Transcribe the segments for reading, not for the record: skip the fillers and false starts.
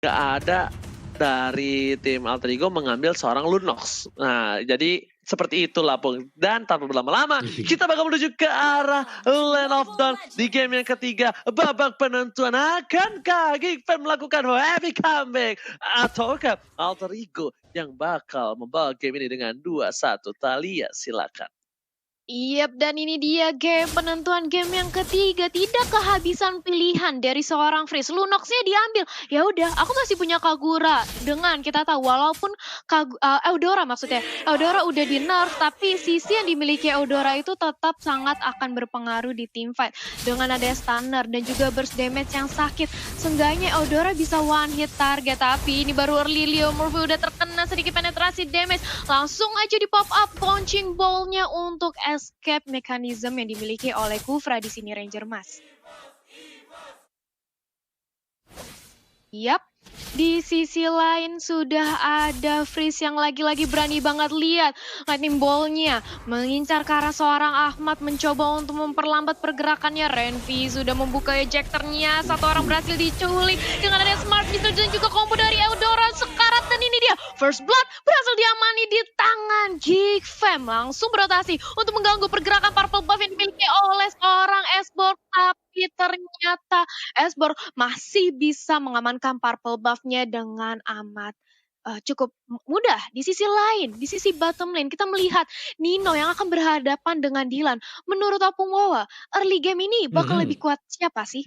Nggak ada dari tim Alter Ego mengambil seorang Lunox. Nah, jadi seperti itulah, Pung. Dan tanpa berlama-lama, kita bakal menuju ke arah Land of Dawn di game yang ketiga. Babak penentuan, akankah Geekfam melakukan heavy comeback? Ataukah Alter Ego yang bakal membawa game ini dengan 2-1? Talia, silakan. Yap, dan ini dia game penentuan game yang ketiga. Tidak kehabisan pilihan dari seorang Freeze. Lunoxnya diambil. Ya udah, aku masih punya Kagura. Dengan kita tahu walaupun Eudora maksudnya. Eudora udah di nerf, tapi sisi yang dimiliki Eudora itu tetap sangat akan berpengaruh di team fight. Dengan ada stunner dan juga burst damage yang sakit. Seenggaknya Eudora bisa one hit target, tapi ini baru early. Leo Murphy udah terkena sedikit penetrasi damage. Langsung aja di pop up launching ball-nya untuk escape mechanism yang dimiliki oleh Kufra di sini, Ranger Mas. Yap, di sisi lain sudah ada Freeze yang lagi-lagi berani banget lihat lightning ball-nya mengincar ke arah seorang Ahmad, mencoba untuk memperlambat pergerakannya. Renvi sudah membuka ejectornya, satu orang berhasil diculik dengan ada smart missile dan juga combo dari Eudora sekarat, dan ini dia first blood berhasil diamani di tangan Geekfam. Langsung berotasi untuk mengganggu pergerakan purple buff yang dimiliki oleh seorang Esbor, tapi ternyata Esbor masih bisa mengamankan purple buff-nya dengan amat cukup mudah. Di sisi lain, di sisi bottom lane, kita melihat Nino yang akan berhadapan dengan Dylan. Menurut Opung Wawa, early game ini bakal lebih kuat siapa sih?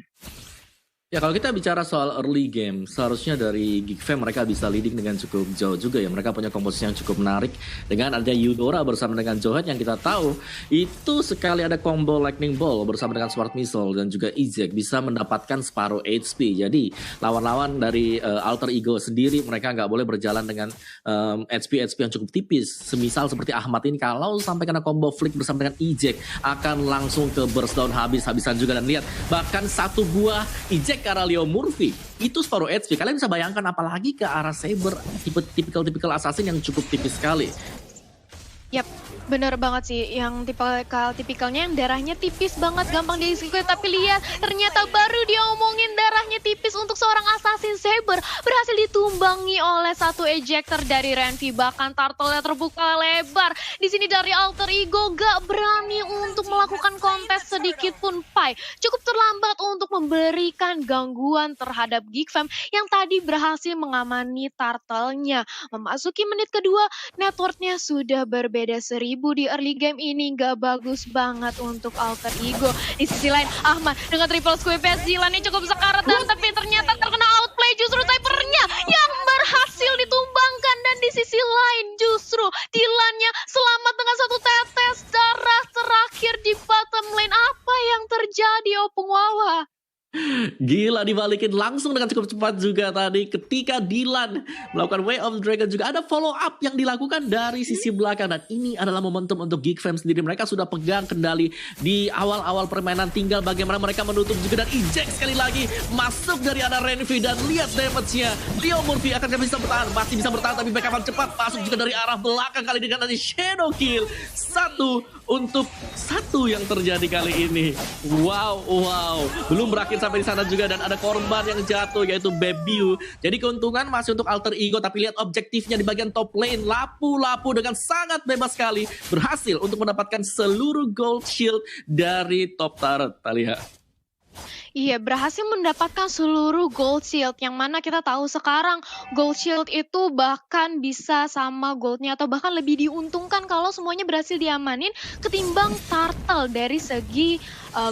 Ya, kalau kita bicara soal early game, seharusnya dari Geekfam mereka bisa leading dengan cukup jauh juga ya. Mereka punya komposisi yang cukup menarik dengan ada Eudora bersama dengan Johet yang kita tahu itu sekali ada combo Lightning Ball bersama dengan Smart Missile dan juga Izek bisa mendapatkan separuh HP. Jadi lawan-lawan dari Alter Ego sendiri mereka nggak boleh berjalan dengan HP yang cukup tipis. Semisal seperti Ahmad ini kalau sampai kena combo flick bersama dengan Izek akan langsung ke burst down habis-habisan juga. Dan lihat bahkan satu buah Izek ke arah Leo Murphy itu separuh HP. Kalian bisa bayangkan apalagi ke arah Saber, tipikal assassin yang cukup tipis sekali. Yap, bener banget sih. Yang tipikalnya yang darahnya tipis banget, gampang di-execute. Tapi lihat, ternyata baru dia omongin darahnya tipis untuk seorang assassin Saber berhasil ditumbangi oleh satu ejector dari Renvi. Bahkan turtle-nya terbuka lebar. Di sini dari Alter Ego gak berani untuk melakukan kontes sedikit pun. Pai cukup terlambat untuk memberikan gangguan terhadap Geekfam yang tadi berhasil mengamani turtle-nya. Memasuki menit kedua, networknya sudah berbeda 1000 di early game ini. Gak bagus banget untuk Alter Ego. Di sisi lain, Ahmad dengan triple square pass, Dylan-nya cukup sekarat dan tapi ternyata terkena outplay justru Cypher-nya yang berhasil ditumbangkan. Dan di sisi lain justru Dylan-nya selamat dengan satu tetes darah terakhir di bottom lane. Apa yang terjadi, Opung Wawa? Gila, dibalikin langsung dengan cukup cepat juga tadi ketika Dylan melakukan Way of Dragon. Juga ada follow up yang dilakukan dari sisi belakang, dan ini adalah momentum untuk Geekfam sendiri. Mereka sudah pegang kendali di awal-awal permainan, tinggal bagaimana mereka menutup juga. Dan eject sekali lagi masuk dari arah Renvi, dan lihat damage-nya Leo Murphy akan bisa bertahan, masih bisa bertahan tapi backupan cepat masuk juga dari arah belakang kali ini dengan shadow kill. 1-1 yang terjadi kali ini. Wow, belum berakhir sampai di sana juga, dan ada korban yang jatuh yaitu Bebiu. Jadi keuntungan masih untuk Alter Ego, tapi lihat objektifnya di bagian top lane. Lapu-lapu dengan sangat bebas sekali berhasil untuk mendapatkan seluruh gold shield dari top turret. Talia. Iya, berhasil mendapatkan seluruh gold shield, yang mana kita tahu sekarang gold shield itu bahkan bisa sama goldnya atau bahkan lebih diuntungkan kalau semuanya berhasil diamanin ketimbang turtle dari segi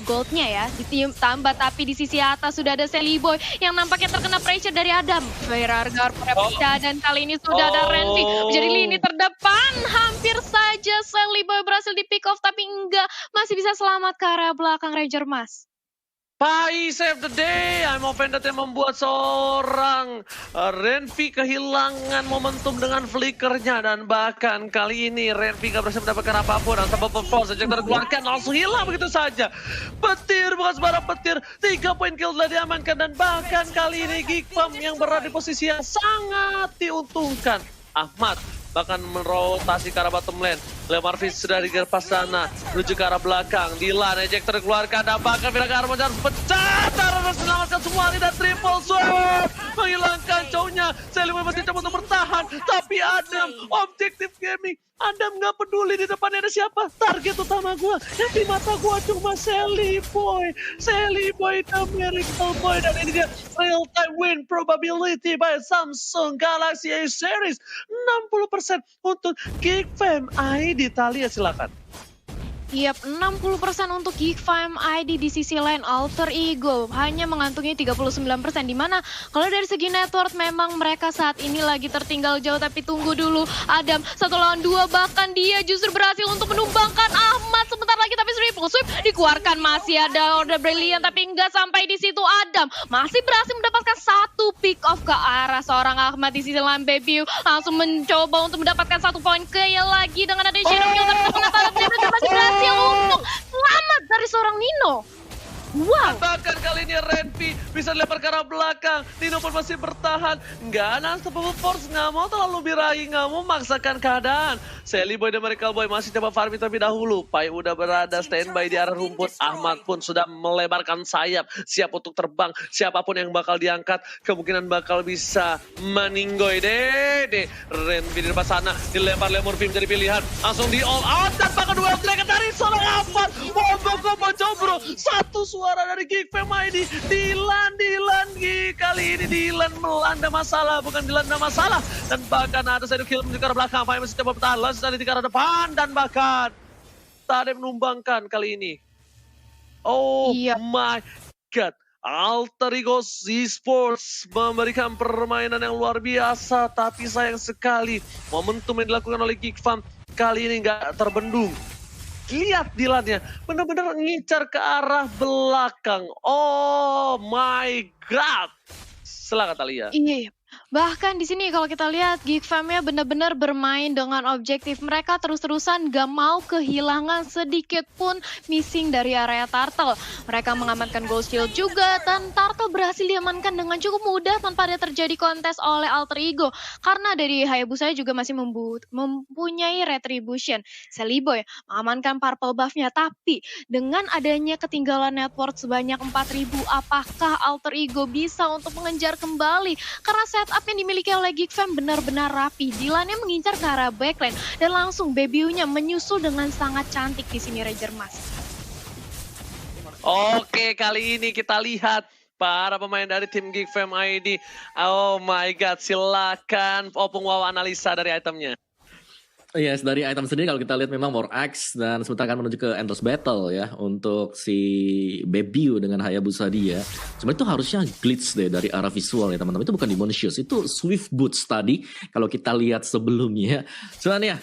goldnya ya. Ditambah tapi di sisi atas sudah ada Sally Boy yang nampaknya terkena pressure dari Adam. Ferargar pecah dan kali ini sudah ada Renzi menjadi lini terdepan. Hampir saja Sally Boy berhasil di pick off tapi enggak, masih bisa selamat ke area belakang Ranger Mas. Pai save the day. I'm offended yang membuat seorang Renvi kehilangan momentum dengan flickernya, dan bahkan kali ini Renvi gak berhasil mendapatkan apapun. Dan tanpa perforce saja terkeluarkan langsung hilang begitu saja. Petir bukan sembarang petir, 3 poin kill telah diamankan, dan bahkan kali ini Geekfam yang berada di posisi yang sangat diuntungkan. Ahmad bahkan merotasi ke arah bottom lane. Leo Murphy sudah digerpas sana menuju ke arah belakang. Dylan eject terkeluarkan, dan bahkan Viragar harus pecah. berhasil menyelamatkan semua dan triple sweep. Menghilangkan cowoknya. Seliboy masih coba untuk bertahan. Tapi Adam, Objective Gaming. Adam nggak peduli di depannya ada siapa. Target utama gue, yang di mata gue cuma Seliboy. Seliboy the Miracle Boy. Dan ini dia real time win probability by Samsung Galaxy A Series. 60% untuk Geek Fam ID. Talia silakan. Yap, 60% untuk Geek Fam ID. Di sisi lain Alter Ego hanya mengantungi 39%, di mana kalau dari segi network memang mereka saat ini lagi tertinggal jauh. Tapi tunggu dulu, Adam 1 lawan 2, bahkan dia justru berhasil untuk menumbangkan Ahmad sebentar lagi. Tapi triple sweep dikeluarkan, masih ada order brilliant, tapi nggak sampai di situ. Adam masih berhasil mendapatkan satu pick off ke arah seorang Ahmad. Di sisi lain Baby langsung mencoba untuk mendapatkan 1 poin kill lagi dengan ada Shadow Kill, tapi ternyata masih berhasil untuk selamat dari seorang Nino. Wow. Bahkan kali ini Renfi bisa dilempar ke arah belakang. Nino pun masih bertahan. Nggak ada unstoppable force, nggak mau terlalu birahi, nggak mau memaksakan keadaan. Seliboy dan Miracle Boy masih coba farming terlebih dahulu. Pai udah berada standby di arah rumput. Ahmad pun sudah melebarkan sayap, siap untuk terbang. Siapapun yang bakal diangkat kemungkinan bakal bisa meninggoy. Dede Renfi di depan sana dilempar lemur film jadi pilihan. Langsung di all out dan bahkan duel dragon dari seorang Ahmad. Combo Jombro. Satu suara dari Geek Fam ID. Dilan kali ini Dilan melanda masalah, bukan dilanda masalah. Dan bahkan ada satu kill menuju ke arah belakang. Pai masih coba bertahan, langsung dari ke arah depan. Dan bahkan tak ada yang menumbangkan kali ini. Oh my god. Alter Ego Esports memberikan permainan yang luar biasa. Tapi sayang sekali momentum yang dilakukan oleh Geek Fam kali ini nggak terbendung. Lihat Dilannya, benar-benar ngincar ke arah belakang. Oh my god. Silakan Talia. Iya. Bahkan di sini kalau kita lihat Geek Fam-nya benar-benar bermain dengan objektif. Mereka terus-terusan gak mau kehilangan sedikit pun missing dari area Turtle. Mereka mengamankan Ghost Shield juga dan Turtle berhasil diamankan dengan cukup mudah tanpa ada terjadi kontes oleh Alter Ego. Karena dari Hayabusa juga masih mempunyai Retribution. Seliboy mengamankan purple buff-nya, tapi dengan adanya ketinggalan network sebanyak 4.000, apakah Alter Ego bisa untuk mengejar kembali? Karena setup yang dimiliki oleh Geek Fam benar-benar rapi. Dilannya mengincar ke arah backline dan langsung Baby-nya menyusul dengan sangat cantik di sini Ranger Mas. Oke, kali ini kita lihat para pemain dari tim Geek Fam ID. Oh my god, silakan Opung Wawa analisa dari itemnya. Yes, dari item sendiri kalau kita lihat memang War Axe dan sebentar akan menuju ke Endless Battle ya untuk si Baby dengan Hayabusa dia. Cuma itu harusnya glitch deh dari arah visual ya teman-teman. Itu bukan Demon Shoes, itu Swift Boots tadi kalau kita lihat sebelumnya. Cuman ya,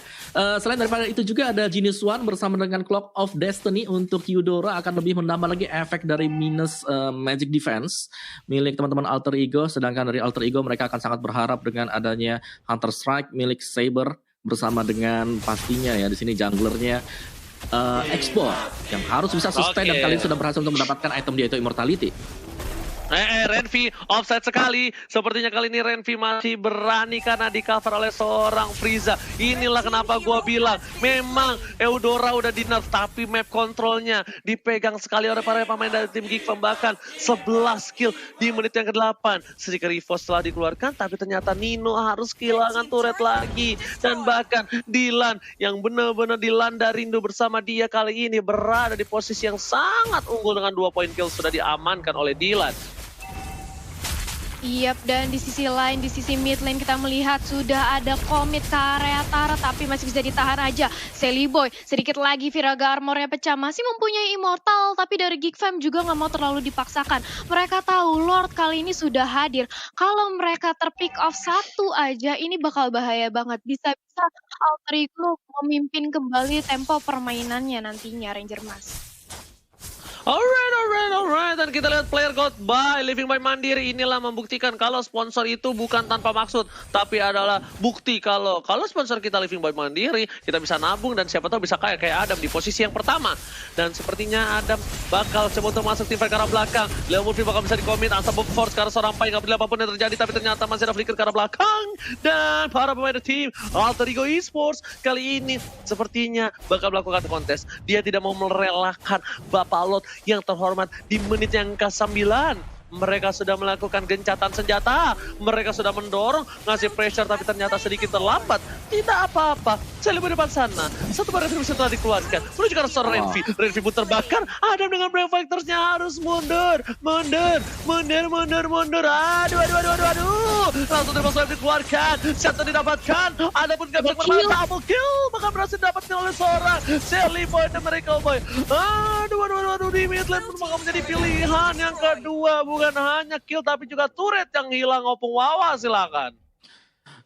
selain daripada itu juga ada Genius One bersama dengan Clock of Destiny untuk Eudora akan lebih menambah lagi efek dari minus Magic Defense milik teman-teman Alter Ego. Sedangkan dari Alter Ego mereka akan sangat berharap dengan adanya Hunter Strike milik Saber bersama dengan pastinya ya di sini junglernya Export yang harus bisa sustain dan kali ini sudah berhasil untuk mendapatkan item dia itu Immortality. Renfi offside sekali. Sepertinya kali ini Renfi masih berani karena di cover oleh seorang Frieza. Inilah kenapa gua bilang memang Eudora udah di nerf, tapi map kontrolnya dipegang sekali oleh para pemain dari tim Geek Fam. Bahkan 11 kill di menit yang ke-8. Sedikit reverse setelah dikeluarkan, tapi ternyata Nino harus kehilangan turret lagi. Dan bahkan Dilan yang benar-benar dilanda rindu bersama dia kali ini berada di posisi yang sangat unggul dengan 2 poin kill sudah diamankan oleh Dilan. Yap, dan di sisi lain, di sisi mid lane kita melihat sudah ada komit ke area Tara, tapi masih bisa ditahan aja. Seliboy, sedikit lagi Viraga armornya pecah, masih mempunyai Immortal, tapi dari Geek Fam juga nggak mau terlalu dipaksakan. Mereka tahu Lord kali ini sudah hadir. Kalau mereka terpick off satu aja, ini bakal bahaya banget. Bisa-bisa Alter Ego memimpin kembali tempo permainannya nantinya, Ranger Mas. Alright. Dan kita lihat player got by Living by Mandiri. Inilah membuktikan kalau sponsor itu bukan tanpa maksud, tapi adalah bukti kalau sponsor kita Living by Mandiri, kita bisa nabung dan siapa tahu bisa kayak Adam di posisi yang pertama. Dan sepertinya Adam bakal coba untuk masuk tim fight ke arah belakang. Leo Murphy bakal bisa dikomit Unstoppable Force karena seorang Pai nggak peduli apapun yang terjadi, tapi ternyata masih ada flicker ke arah belakang. Dan para pemain tim Alter Ego Esports kali ini sepertinya bakal melakukan kontes. Dia tidak mau merelakan Bapak Lot yang terhormat di menit yang ke-9. Mereka sudah melakukan gencatan senjata. Mereka sudah mendorong, ngasih pressure tapi ternyata sedikit terlambat. Tidak apa-apa. Selibu depan sana. Satu barang bisa telah dikeluarkan. Menuju ke arah seorang Renvi. Renvi pun terbakar. Adam dengan Brave Fighters-nya harus mundur. Mundur. Aduh. Langsung triple swipe dikeluarkan. Shot didapatkan. Ada pun gak bisa bermain. Double kill. Bahkan berhasil didapatkan oleh seorang Shelly Boy dan Miracle Boy. Aduh. Di mid lane pun bakal menjadi pilihan yang kedua. Bukan hanya kill tapi juga turret yang hilang. Opung Wawa silakan.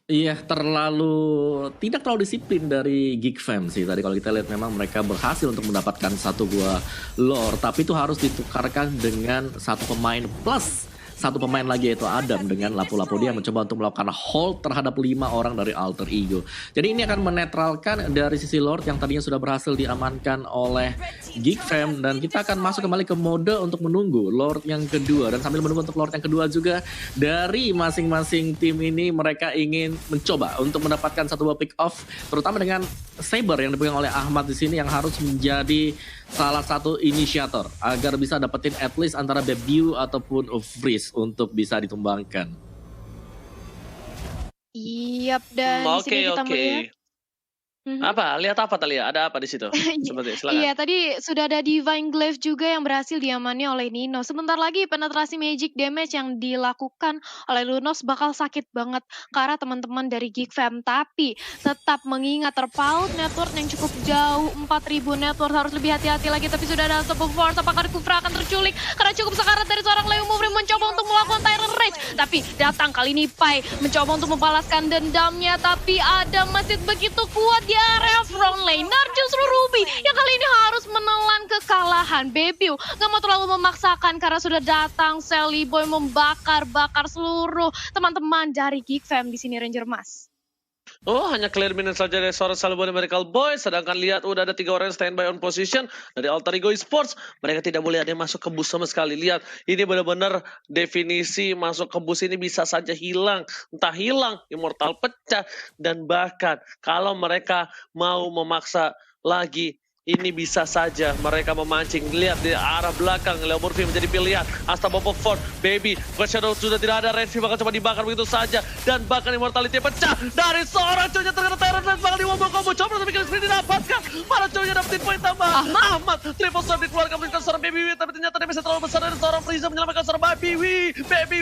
Iya, tidak terlalu disiplin dari Geek Fam sih. Tadi kalau kita lihat memang mereka berhasil untuk mendapatkan satu buah lore, tapi itu harus ditukarkan dengan satu pemain plus satu pemain lagi yaitu Adam dengan lapu-lapu dia mencoba untuk melakukan hold terhadap 5 orang dari Alter Ego. Jadi ini akan menetralkan dari sisi Lord yang tadinya sudah berhasil diamankan oleh Geek Fam, dan kita akan masuk kembali ke mode untuk menunggu Lord yang kedua. Dan sambil menunggu untuk Lord yang kedua juga dari masing-masing tim ini mereka ingin mencoba untuk mendapatkan satu buah pick off, terutama dengan Saber yang dipegang oleh Ahmad di sini yang harus menjadi salah satu inisiator agar bisa dapetin at least antara debut ataupun freeze untuk bisa ditumbangkan. Yap, dan di sini kita melihat Apa? Lihat apa Talia? Ada apa di situ? Seperti, silakan. Iya, tadi sudah ada Divine Glaive juga yang berhasil diamani oleh Nino. Sebentar lagi penetrasi magic damage yang dilakukan oleh Lunos bakal sakit banget karena teman-teman dari Geek Fam. Tapi tetap mengingat terpaut network yang cukup jauh, 4000 network, harus lebih hati-hati lagi. Tapi sudah ada Unstoppable Force, apakah Kufra akan terculik? Karena cukup sekarat dari seorang Leo Muvri mencoba untuk melakukan Tyrant Rage. Tapi datang kali ini Pai mencoba untuk membalaskan dendamnya. Tapi ada masih begitu kuat di area front lane. Dan justru Ruby yang kali ini harus menelan kekalahan. Bebiu gak mau terlalu memaksakan karena sudah datang Shelly Boy membakar-bakar seluruh teman-teman dari Geek Fam di sini, Ranger Mas. Oh, hanya clear minute saja dari seorang Salvo dan Miracle Boy. Sedangkan lihat udah ada 3 orang yang standby on position dari Alter Ego Esports. Mereka tidak boleh ada yang masuk ke bus sama sekali. Lihat, ini benar-benar definisi masuk ke bus ini bisa saja hilang. Entah hilang, Immortal pecah. Dan bahkan kalau mereka mau memaksa lagi, ini bisa saja mereka memancing. Lihat di arah belakang, Leo Murphy menjadi pilihan. Asta Bobo Ford, Baby, Shadow sudah tidak ada. Renvi bakal coba dibakar begitu saja. Dan bahkan Immortality pecah dari seorang cowoknya terkena Tyrant Rage. Bakal diwombo combo, coba tapi kill screen didapatkan. Mana cowoknya dapetin poin tambahan. Ahmad, triple swipe dikeluarkan menunjukkan seorang Baby Wee. Tapi ternyata dia bisa terlalu besar dari seorang Frieza menyelamatkan seorang Baby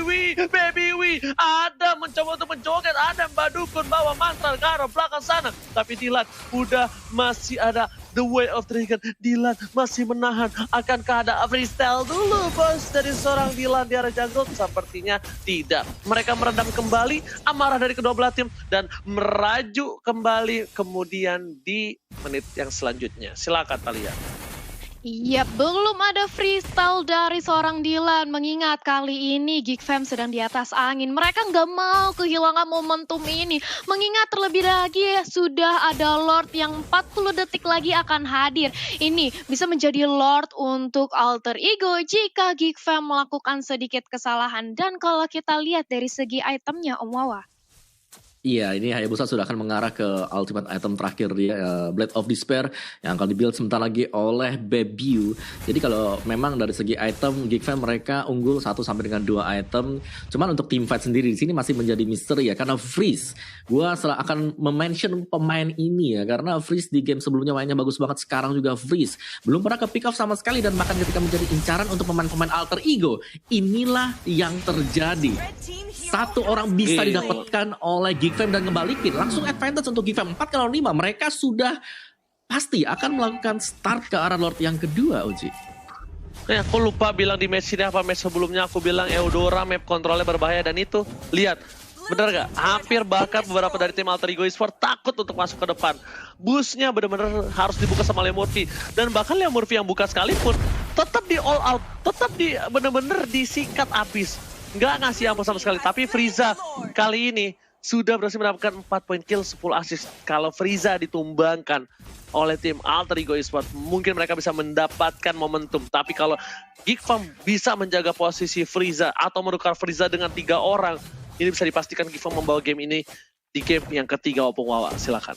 Wee. Ada mencoba untuk menjoget. Ada Badukun bawa mantra ke arah belakang sana. Tapi Dilan udah masih ada The Way of Dragon. Dilan masih menahan. Akankah ada freestyle dulu bos dari seorang Dilan di area jungle? Sepertinya tidak. Mereka meredam kembali amarah dari kedua belah tim dan meraju kembali kemudian di menit yang selanjutnya. Silakan Talia. Iya, belum ada freestyle dari seorang Dilan. Mengingat kali ini Geek Fam sedang di atas angin. Mereka nggak mau kehilangan momentum ini. Mengingat terlebih lagi sudah ada Lord yang 40 detik lagi akan hadir. Ini bisa menjadi Lord untuk Alter Ego jika Geek Fam melakukan sedikit kesalahan. Dan kalau kita lihat dari segi itemnya, Om Wawa. Iya, ini Hayabusa sudah akan mengarah ke ultimate item terakhir dia, Blade of Despair, yang akan dibuild sebentar lagi oleh Bebiu. Jadi kalau memang dari segi item, Geek Fam mereka unggul 1 sampai dengan 2 item. Cuman untuk team fight sendiri di sini masih menjadi misteri ya, karena Freeze. Gua akan mention pemain ini ya, karena Freeze di game sebelumnya mainnya bagus banget, sekarang juga Freeze. Belum pernah ke pick off sama sekali, dan bahkan ketika menjadi incaran untuk pemain-pemain Alter Ego. Inilah yang terjadi. 1 orang bisa didapatkan oleh Geek Fam dan ngebalikin langsung advantage untuk Geek Fam 4-5. Mereka sudah pasti akan melakukan start ke arah Lord yang kedua, Uji. Aku lupa bilang di match ini apa match sebelumnya aku bilang Eudora map kontrolnya berbahaya, dan itu lihat bener gak? Hampir bahkan beberapa dari tim Alter Ego Esports takut untuk masuk ke depan. Busnya bener-bener harus dibuka sama Leo Murphy, dan bahkan Leo Murphy yang buka sekalipun tetap di all out, tetap di bener-bener disikat abis. Nggak ngasih ampun sama sekali. Tapi Frieza kali ini sudah berhasil mendapatkan 4 poin kill, 10 assist. Kalau Frieza ditumbangkan oleh tim Alter Ego Esports, mungkin mereka bisa mendapatkan momentum. Tapi kalau Geek Fam bisa menjaga posisi Frieza atau menukar Frieza dengan 3 orang, ini bisa dipastikan Geek Fam membawa game ini di game yang ketiga Opung Wawa. Silakan.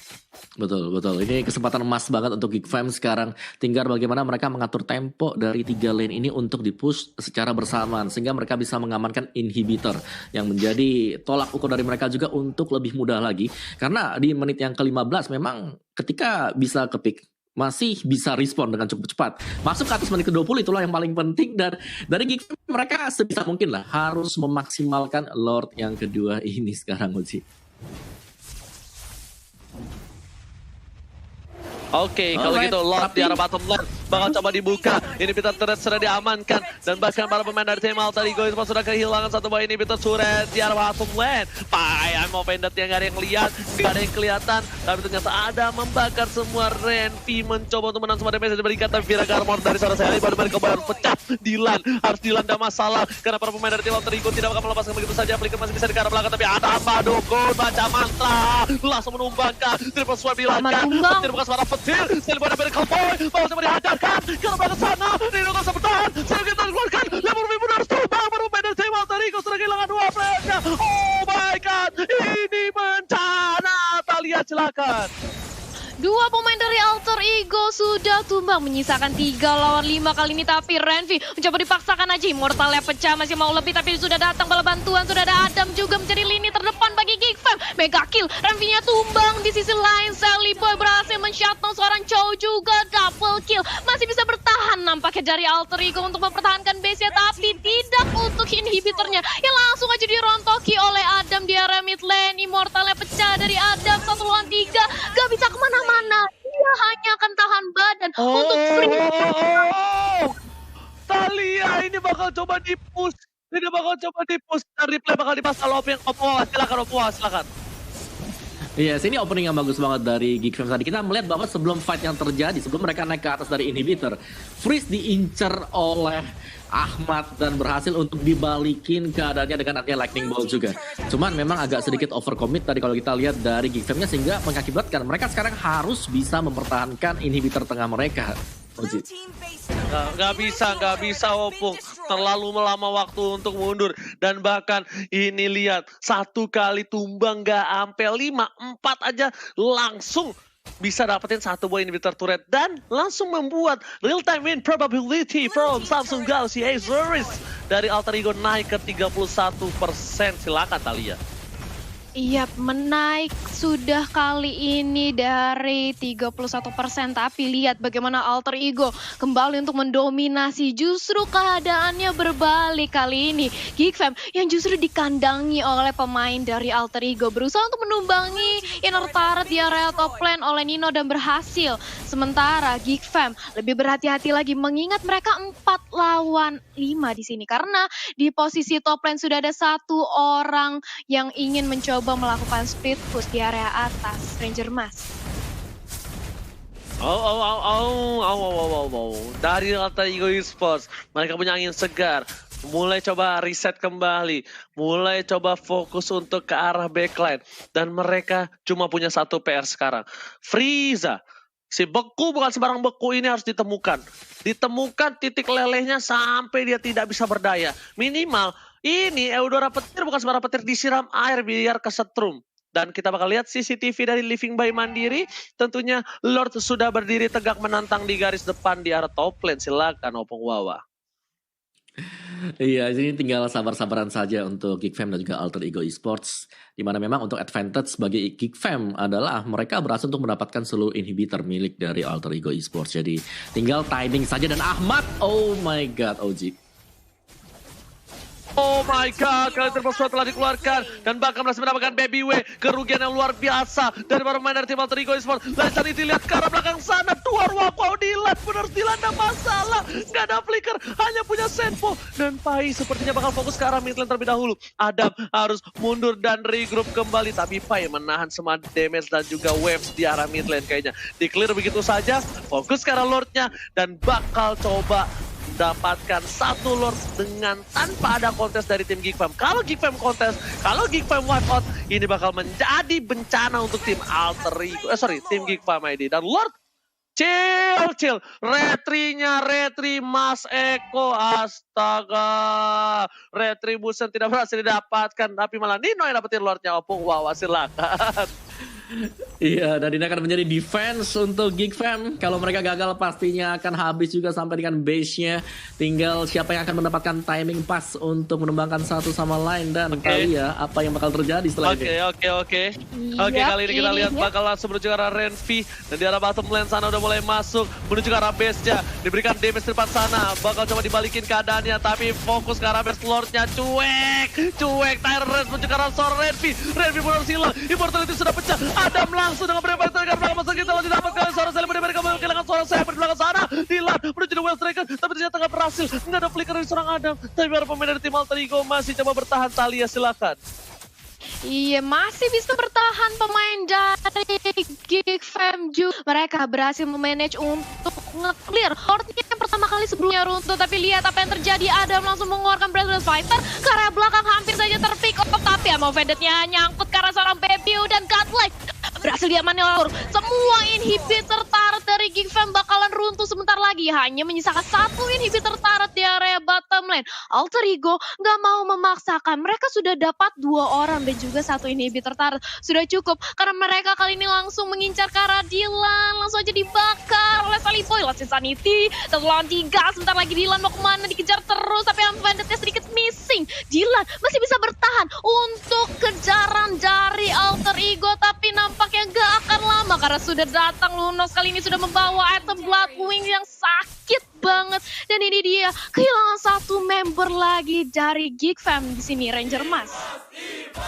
Betul. Ini kesempatan emas banget untuk Geek Fam sekarang. Tinggal bagaimana mereka mengatur tempo dari 3 lane ini untuk dipush secara bersamaan. Sehingga mereka bisa mengamankan inhibitor. Yang menjadi tolak ukur dari mereka juga untuk lebih mudah lagi. Karena di menit yang ke-15 memang ketika bisa ke-pick, masih bisa respon dengan cukup cepat. Masuk ke atas menit ke-20 itulah yang paling penting. Dan dari Geek Fam mereka sebisa mungkin lah harus memaksimalkan Lord yang kedua ini sekarang, Uji. Oke, kalau gitu Lord di arah bottom lane bakal coba dibuka. Inhibitor turret sudah diamankan dan bahkan para pemain dari tim Alter Ego Esports sudah kehilangan satu buah inhibitor turret di arah bottom lane. Payah mau pendek yang gak ada yang lihat, gak ada yang kelihatan, tapi ternyata ada membakar semua. Renvi mencoba untuk menang semua damage yang diberikan, tapi Vira Garmor dari seorang saya baru kembali pecah. Dilan harus dilanda masalah karena para pemain dari tim Alter Ego tidak akan melepaskan begitu saja. Flicker masih bisa di arah belakang, tapi ada Madokun baca mantra langsung menumbangkan triple swipe dilakukan. Tidak bukan suara Sel pada Miracle Boy, mau coba dihajarkan ke belakang sana. Nino tak bisa bertahan, Sel kita keluarkan. Lemur Vibu harus tumbang, bermain dari tim Alter Ego sudah kehilangan 2 playernya. Oh my god, ini bencana. Talia silakan. 2 pemain dari Alter Ego sudah tumbang, menyisakan 3 lawan 5 kali ini. Tapi Renvi mencoba dipaksakan aja, Immortalnya pecah, masih mau lebih, tapi sudah datang bala bantuan. Sudah ada Adam juga menjadi lini terdepan bagi Geek Fam. Mega kill, Renvi-nya tumbang. Di sisi lain Sally Boy berhasil men-shutdown seorang Chow juga, double kill. Masih bisa bertahan nampaknya dari Alter Ego untuk mempertahankan base-nya, tapi tidak untuk inhibitornya yang langsung aja dirontoki oleh Adam di area mid lane. Immortalnya pecah dari Adam, 1 lawan 3, gak bisa kemana-mana. Dia hanya akan tahan badan untuk free. Talia ini bakal coba di-push. Ini bakal coba di-push. Dan replay bakal dipasang Opung Wawa. Silakan Opung Wawa, silakan. Iya, ini opening yang bagus banget dari Geek Fam tadi. Kita melihat bahwa sebelum fight yang terjadi, sebelum mereka naik ke atas dari inhibitor, Freeze diincer oleh Ahmad dan berhasil untuk dibalikin keadaannya dengan adanya Lightning Bolt juga. Cuman memang agak sedikit overcommit tadi kalau kita lihat dari Geek Fam-nya, sehingga mengakibatkan mereka sekarang harus bisa mempertahankan inhibitor tengah mereka. Nggak bisa Opung. Terlalu lama waktu untuk mundur. Dan bahkan ini lihat, 1 kali tumbang nggak ampe 5, 4 aja langsung bisa dapetin 1 buah inhibitor turret dan langsung membuat real time win probability from Samsung Galaxy Azuris dari Alter Ego naik ke 31%. Silakan Talia. Iya, menaik sudah kali ini dari 31%, tapi lihat bagaimana Alter Ego kembali untuk mendominasi. Justru keadaannya berbalik kali ini. Geek Fam yang justru dikandangi oleh pemain dari Alter Ego berusaha untuk menumbangi inner turret di area top lane oleh Nino dan berhasil. Sementara Geek Fam lebih berhati-hati lagi mengingat mereka 4 lawan 5 di sini karena di posisi top lane sudah ada 1 orang yang ingin mencoba melakukan split push di area atas, Ranger Mas. Dari Alter Ego Esports, mereka punya angin segar. Mulai coba reset kembali, mulai coba fokus untuk ke arah backline. Dan mereka cuma punya 1 PR sekarang. Frieza, si beku bukan sembarang beku ini harus ditemukan. Ditemukan titik lelehnya sampai dia tidak bisa berdaya. Minimal ini Eudora petir bukan sembarang petir, disiram air biar kesetrum. Dan kita bakal lihat CCTV dari Living by Mandiri. Tentunya Lord sudah berdiri tegak menantang di garis depan di arah top lane. Silakan Opung Wawa. Iya, ini tinggal sabar-sabaran saja untuk Geek Fam dan juga Alter Ego Esports. Dimana memang untuk advantage bagi Geek Fam adalah mereka berhasil untuk mendapatkan seluruh inhibitor milik dari Alter Ego Esports. Jadi tinggal timing saja dan Ahmad, oh my god, OG. Oh my god, kali terpaksa telah dikeluarkan dan bahkan berhasil mendapatkan Baby W. Kerugian yang luar biasa dari para pemain dari tim Alter Ego Esports. Dan saat ini lihat ke arah belakang sana, 2 ruang wow Dilan benar dilanda masalah. Gak ada flicker, hanya punya Senpo. Dan Pai sepertinya bakal fokus ke arah mid lane terlebih dahulu. Adam harus mundur dan regroup kembali, tapi Pai menahan semua damage dan juga waves di arah mid lane kayaknya. Di-clear begitu saja, fokus ke arah Lordnya dan bakal coba dapatkan 1 Lord dengan tanpa ada kontes dari tim Geek Fam. Kalau Geek Fam kontes, kalau Geek Fam wipe out, ini bakal menjadi bencana untuk tim Alter Ego, tim Geek Fam ID. Dan Lord Chill. Retri Mas Eko, astaga. Retribution tidak berhasil didapatkan, tapi malah Nino yang dapetin Lordnya Opung. Wow, silakan. Iya, dan ini akan menjadi defense untuk Geek Fam. Kalau mereka gagal pastinya akan habis juga sampai dengan base-nya. Tinggal siapa yang akan mendapatkan timing pas untuk menembangkan satu sama lain. Dan kali ya, apa yang bakal terjadi setelah ini. Oke, kali ini kita lihat bakal langsung menuju ke arah Renvi. Dan di arah bottom lane sana udah mulai masuk menuju ke arah base-nya. Diberikan damage di depan sana. Bakal coba dibalikin keadaannya, tapi fokus ke arah base Lord-nya. Cuek. Tyrant Race menuju ke arah seorang Renvi benar silang. Immortality sudah pecah. Adam langsung dengan berapa striker belakang masa kita masih dapatkan seorang Sally, mereka kehilangan seorang Cyber di belakang sana. Dilan menuju the well striker, tapi ternyata nggak berhasil. Nggak ada flicker dari seorang Adam. Tapi para pemain dari tim Alter Ego masih coba bertahan. Talia silakan. Iya, masih bisa bertahan pemain dari Geek Fam juga. Mereka berhasil memanage untuk nge-clear Lordnya yang pertama kali sebelumnya runtuh. Tapi lihat apa yang terjadi, Adam langsung mengeluarkan Breathless Fighter ke arah belakang, hampir saja terpick up. Tapi Ammo Vendetnya nyangkut ke arah seorang Baby dan Godlike berhasil diamankan oleh semua inhibitor turret dari Geek Fam bakalan runtuh sebentar lagi. Hanya menyisakan satu inhibitor turret di area bottom lane. Alter Ego nggak mau memaksakan. Mereka sudah dapat 2 orang dan juga 1 inhibitor turret. Sudah cukup karena mereka kali ini langsung mengincar ke arah Dylan. Langsung aja dibakar oleh Saliboy. Lost Insanity. 1 lawan 3. Sebentar lagi Dylan mau kemana? Dikejar terus. Tapi Banditnya sedikit missing. Dylan masih bisa bertahan untuk kejaran dari Alter Ego. Tapi nampaknya nggak akan lama karena sudah datang Lunos. Kali ini sudah membawa item Bloodwing yang sakit banget. Dan ini dia kehilangan 1 member lagi dari Geek Fam di sini, Ranger Mas.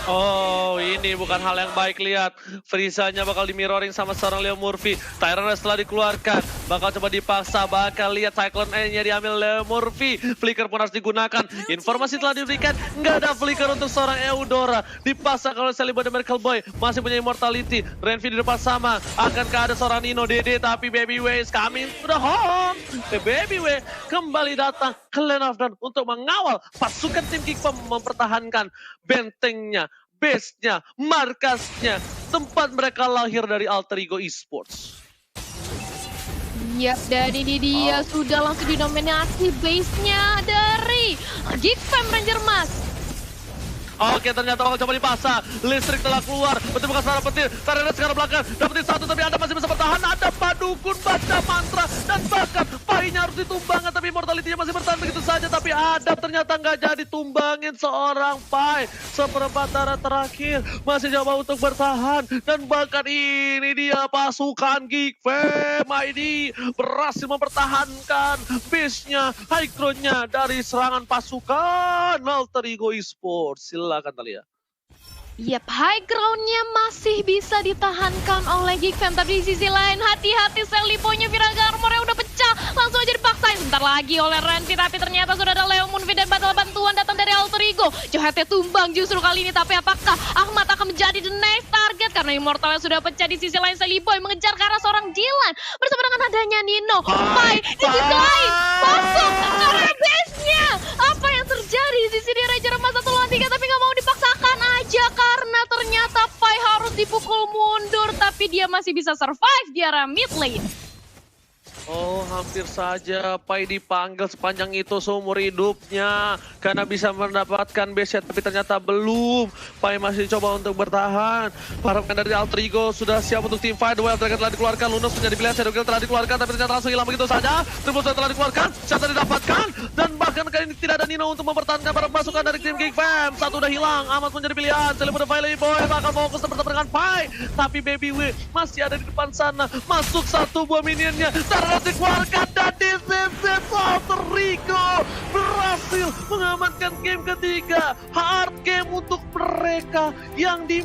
Oh, ini bukan hal yang baik. Lihat, Frieza-nya bakal di-mirroring sama seorang Leo Murphy. Tyrant Race telah dikeluarkan, bakal coba dipaksa. Bakal lihat Cyclone E-nya diambil Leo Murphy. Flicker pun harus digunakan. Informasi telah diberikan, nggak ada flicker untuk seorang Eudora. Dipaksa kalau Salibo dan Miracle Boy masih punya immortality. Renvi di depan sama, akankah ada seorang Nino DD, tapi Baby Way is coming to the home. Baby Way kembali datang ke Lane of Dawn untuk mengawal pasukan tim Geek Fam mempertahankan bentengnya, base-nya, markasnya, tempat mereka lahir dari Alter Ego Esports. Yap, dan ini dia sudah langsung dinominasi base-nya dari Geek Fam, Ranger Mas. Oke, ternyata bakal coba dipaksa. Listrik telah keluar. Betul bukan seorang petir. Tarena sekarang belakang. Dapetin 1 tapi Anda masih bisa bertahan. Ada Padukun, baca mantra. Dan bahkan Pai-nya harus ditumbangkan. Tapi mortality-nya masih bertahan begitu saja. Tapi Adam ternyata nggak jadi tumbangin seorang Pai. Seperempat darah terakhir. Masih coba untuk bertahan. Dan bahkan ini dia pasukan Geek Fam ID berhasil mempertahankan base-nya, high ground-nya dari serangan pasukan Alter Ego Esports. Silakan Talia. Yap, high ground-nya masih bisa ditahankan oleh Geek Fam. Tapi di sisi lain, hati-hati Seliponya Viraga armornya udah pecah. Langsung aja dipaksain sebentar lagi oleh Renvi. Tapi ternyata sudah ada Leo Moonvi dan batal bantuan datang dari Alter Ego. Johetnya tumbang justru kali ini. Tapi apakah Ahmad akan menjadi the next target? Karena immortalnya sudah pecah. Di sisi lain Seliboy mengejar ke arah seorang Dylan. Bersama dengan adanya Nino. Pai di sisi lain masuk ke arah base-nya. Apa yang terjadi di sisi Ranger Mas 1 lawan 3 tapi nggak mau dipaksakan aja. Karena ternyata Pai harus dipukul mundur. Tapi dia masih bisa survive di area mid lane. Oh, hampir saja Pai dipanggil sepanjang itu seumur hidupnya. Karena bisa mendapatkan base, tapi ternyata belum. Pai masih coba untuk bertahan. Para pemain dari Alter Ego sudah siap untuk team fight. Duel Dragon telah dikeluarkan, Lunos menjadi pilihan, Shadow Gale telah dikeluarkan, tapi ternyata langsung hilang begitu saja. Tribus telah dikeluarkan, Shadow didapatkan. Dan bahkan kali ini tidak ada Nino untuk mempertahankan para pasukan dari tim Geek Fam. 1 udah hilang, Amat menjadi pilihan. Selimu the Valley Boy bakal fokus bertemu dengan Pai. Tapi Baby W masih ada di depan sana. Masuk 1 buah minionnya. Terus dikeluarkan dan di sisi Alter Ego berhasil mengamankan game ketiga. Hard game untuk mereka yang di